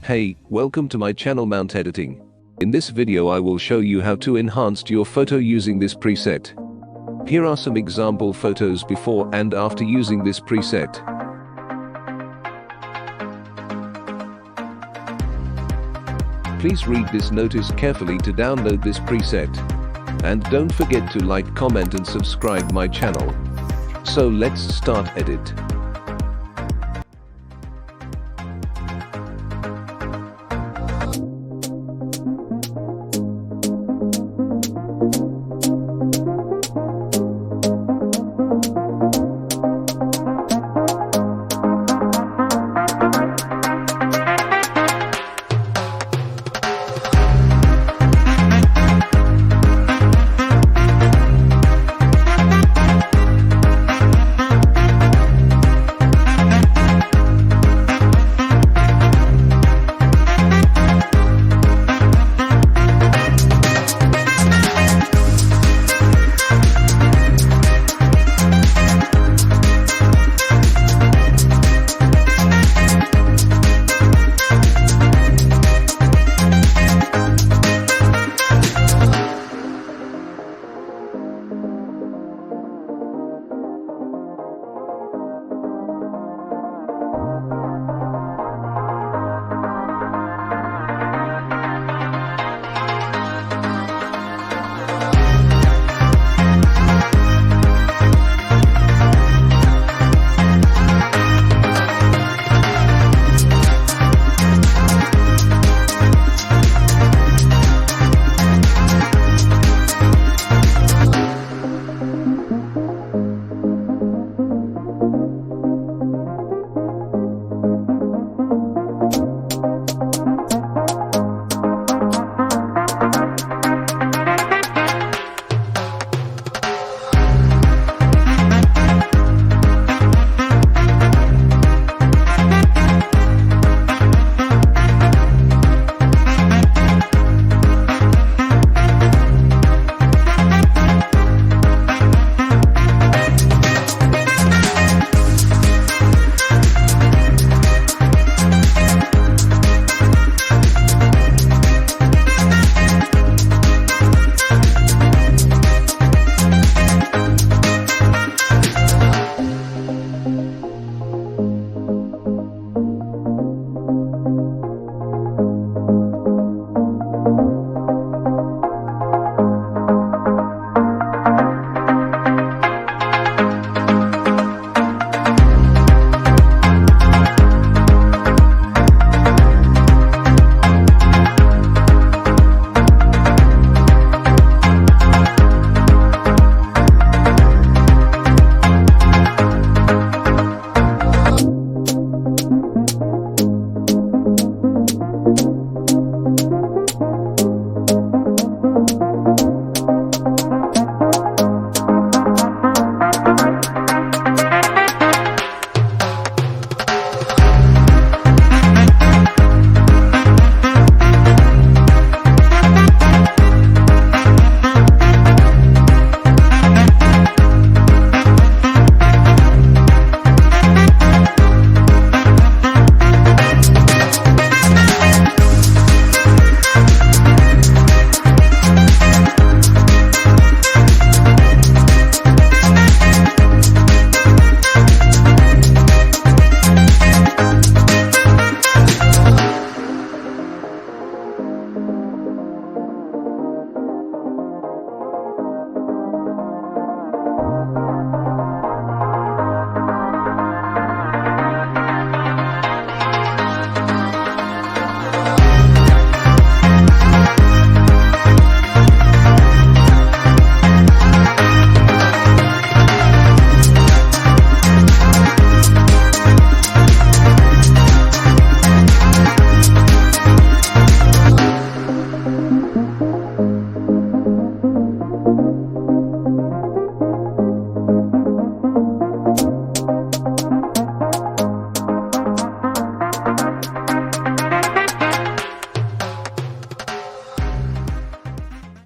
Hey, welcome to my channel Mount Editing. In this video I will show you how to enhance your photo using this preset. Here are some example photos before and after using this preset. Please read this notice carefully to download this preset. And don't forget to like, comment and subscribe my channel. So let's start edit.